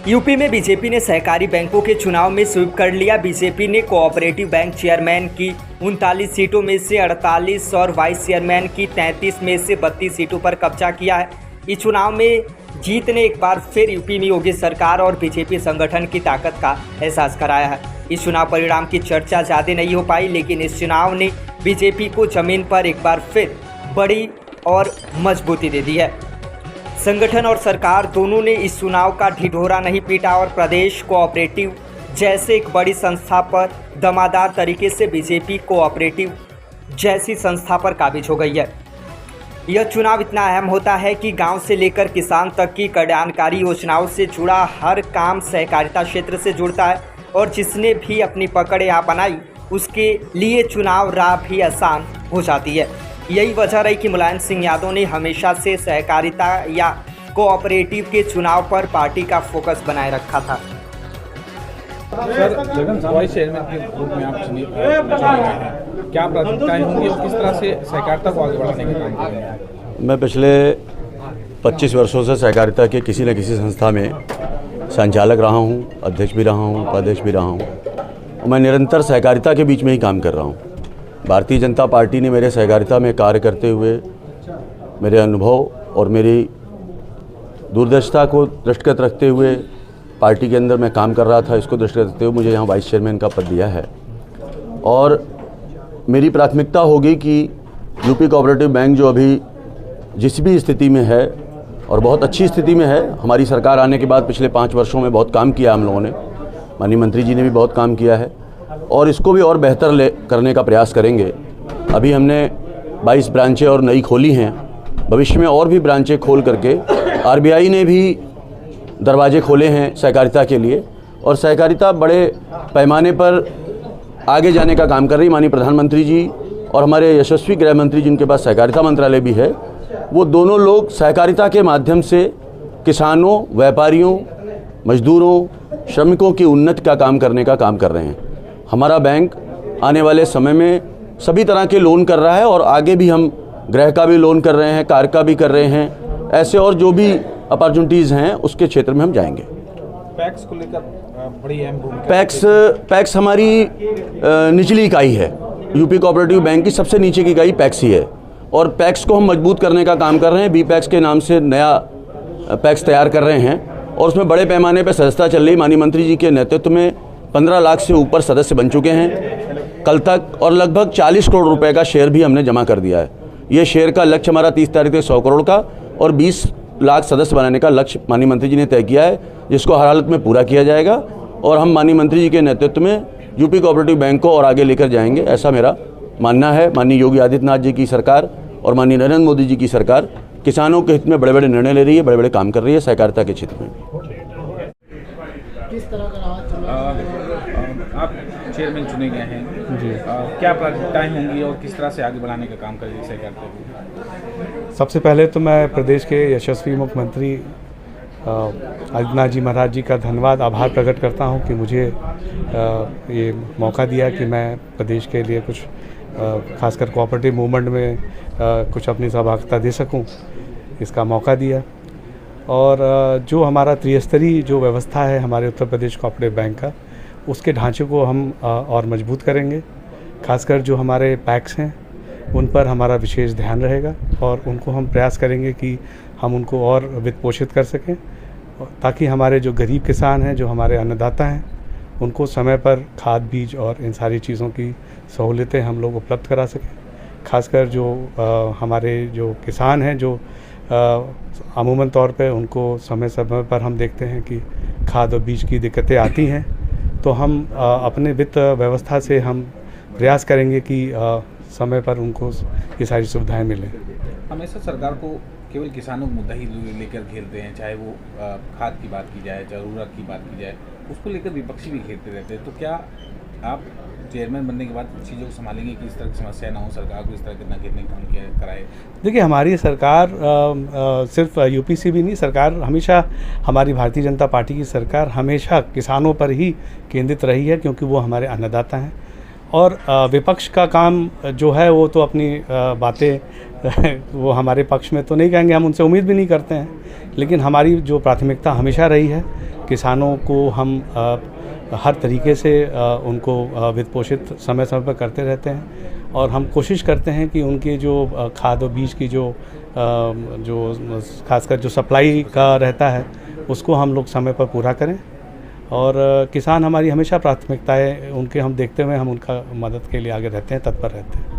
UP में BJP ने सहकारी बैंकों के चुनाव में स्वीप कर लिया। बीजेपी ने कोऑपरेटिव बैंक चेयरमैन की 39 सीटों में से 48 और वाइस चेयरमैन की 33 में से 32 सीटों पर कब्जा किया है। इस चुनाव में जीत ने एक बार फिर यूपी में योगी सरकार और बीजेपी संगठन की ताकत का एहसास कराया है। इस चुनाव परिणाम की चर्चा ज़्यादा नहीं हो पाई, लेकिन इस चुनाव ने बीजेपी को जमीन पर एक बार फिर बड़ी और मजबूती दे दी है। संगठन और सरकार दोनों ने इस चुनाव का ढिढोरा नहीं पीटा और प्रदेश कोऑपरेटिव जैसे एक बड़ी संस्था पर दमादार तरीके से बीजेपी कोऑपरेटिव जैसी संस्था पर काबिज हो गई है। यह चुनाव इतना अहम होता है कि गांव से लेकर किसान तक की कल्याणकारी योजनाओं से जुड़ा हर काम सहकारिता क्षेत्र से जुड़ता है और जिसने भी अपनी पकड़ यहाँ बनाई उसके लिए चुनाव राह भी आसान हो जाती है। यही वजह रही कि मुलायम सिंह यादव ने हमेशा से सहकारिता या कोऑपरेटिव के चुनाव पर पार्टी का फोकस बनाए रखा था। सर, जगन वाइस चेयरमैन के रूप में आप चुने गए हैं, क्या प्राथमिकताएं होंगी और किस तरह से सहकारिता को आगे बढ़ाने का काम करेंगे? मैं पिछले 25 वर्षों से सहकारिता के किसी न किसी संस्था में संचालक रहा हूँ, अध्यक्ष भी रहा हूँ, उपाध्यक्ष भी रहा हूँ। मैं निरंतर सहकारिता के बीच में ही काम कर रहा हूँ। भारतीय जनता पार्टी ने मेरे सहकारिता में कार्य करते हुए मेरे अनुभव और मेरी दूरदर्शिता को दृष्टिगत रखते हुए पार्टी के अंदर मैं काम कर रहा था, इसको दृष्टिगत रखते हुए मुझे यहाँ वाइस चेयरमैन का पद दिया है। और मेरी प्राथमिकता होगी कि यूपी कोऑपरेटिव बैंक जो अभी जिस भी स्थिति में है और बहुत अच्छी स्थिति में है, हमारी सरकार आने के बाद पिछले 5 वर्षों में बहुत काम किया हम लोगों ने, माननीय मंत्री जी ने भी बहुत काम किया है और इसको भी और बेहतर करने का प्रयास करेंगे। अभी हमने 22 ब्रांचें और नई खोली हैं, भविष्य में और भी ब्रांचें खोल करके आरबीआई ने भी दरवाजे खोले हैं सहकारिता के लिए और सहकारिता बड़े पैमाने पर आगे जाने का काम कर रही। माननीय प्रधानमंत्री जी और हमारे यशस्वी गृह मंत्री जिनके पास सहकारिता मंत्रालय भी है, वो दोनों लोग सहकारिता के माध्यम से किसानों, व्यापारियों, मजदूरों, श्रमिकों की उन्नति का काम करने का काम कर रहे हैं। हमारा बैंक आने वाले समय में सभी तरह के लोन कर रहा है और आगे भी हम गृह का भी लोन कर रहे हैं, कार का भी कर रहे हैं। ऐसे और जो भी अपॉर्चुनिटीज़ हैं उसके क्षेत्र में हम जाएंगे। पैक्स को लेकर बड़ी अहम भूमिका। पैक्स हमारी निचली इकाई है। यूपी कोऑपरेटिव बैंक की सबसे नीचे की इकाई पैक्स ही है और पैक्स को हम मजबूत करने का काम कर रहे हैं। बी पैक्स के नाम से नया पैक्स तैयार कर रहे हैं और उसमें बड़े पैमाने पर सदस्यता चल रही। माननीय मंत्री जी के नेतृत्व में 15 लाख से ऊपर सदस्य बन चुके हैं कल तक और लगभग 40 करोड़ रुपए का शेयर भी हमने जमा कर दिया है। ये शेयर का लक्ष्य हमारा 30 तारीख तक 100 करोड़ का और 20 लाख सदस्य बनाने का लक्ष्य माननीय मंत्री जी ने तय किया है, जिसको हर हालत में पूरा किया जाएगा और हम माननीय मंत्री जी के नेतृत्व में यूपी कोऑपरेटिव बैंक को और आगे लेकर जाएंगे, ऐसा मेरा मानना है। माननीय योगी आदित्यनाथ जी की सरकार और माननीय नरेंद्र मोदी जी की सरकार किसानों के हित में बड़े बड़े निर्णय ले रही है, बड़े बड़े काम कर रही है सहकारिता के क्षेत्र में। किस तरह का आप चेयरमैन चुने गए हैं जी, क्या प्राथमिकताएं होंगी और किस तरह से आगे बढ़ाने का काम करेंगे सहकारिता? सबसे पहले तो मैं प्रदेश के यशस्वी मुख्यमंत्री आदित्यनाथ जी महाराज जी का धन्यवाद, आभार प्रकट करता हूं कि मुझे ये मौका दिया कि मैं प्रदेश के लिए कुछ खासकर कोऑपरेटिव मूवमेंट में कुछ अपनी सहभागिता दे सकूं, इसका मौका दिया। और जो हमारा त्रिस्तरीय जो व्यवस्था है हमारे उत्तर प्रदेश कोऑपरेटिव बैंक का, उसके ढांचे को हम और मजबूत करेंगे। खासकर जो हमारे पैक्स हैं उन पर हमारा विशेष ध्यान रहेगा और उनको हम प्रयास करेंगे कि हम उनको और वित्त पोषित कर सकें ताकि हमारे जो गरीब किसान हैं, जो हमारे अन्नदाता हैं, उनको समय पर खाद, बीज और इन सारी चीज़ों की सहूलियतें हम लोग उपलब्ध करा सकें। खासकर जो हमारे जो किसान हैं, जो अमूमन तौर पे उनको समय समय पर हम देखते हैं कि खाद और बीज की दिक्कतें आती हैं, तो हम अपने वित्त व्यवस्था से हम प्रयास करेंगे कि समय पर उनको ये सारी सुविधाएं मिलें। हमेशा सरकार को केवल किसानों का मुद्दा ही लेकर घेरते हैं, चाहे वो खाद की बात की जाए, चाहे उर्वरक की बात की जाए, उसको लेकर विपक्षी भी घेरते रहते हैं। तो क्या आप चेयरमैन बनने के बाद चीज़ों को संभालेंगे कि इस तरह की समस्या ना हो, सरकार को इस तरह कितना घेरने का काम कराए? देखिए, हमारी सरकार सिर्फ यूपी से भी नहीं, सरकार हमेशा, हमारी भारतीय जनता पार्टी की सरकार हमेशा किसानों पर ही केंद्रित रही है, क्योंकि वो हमारे अन्नदाता हैं। और विपक्ष का काम जो है वो तो अपनी बातें वो हमारे पक्ष में तो नहीं कहेंगे, हम उनसे उम्मीद भी नहीं करते हैं, लेकिन हमारी जो प्राथमिकता हमेशा रही है किसानों को हम हर तरीके से उनको वित्त पोषित समय समय पर करते रहते हैं और हम कोशिश करते हैं कि उनके जो खाद और बीज की जो खासकर जो सप्लाई का रहता है उसको हम लोग समय पर पूरा करें और किसान हमारी हमेशा प्राथमिकता है, उनके हम देखते हुए हम उनका मदद के लिए आगे रहते हैं, तत्पर रहते हैं।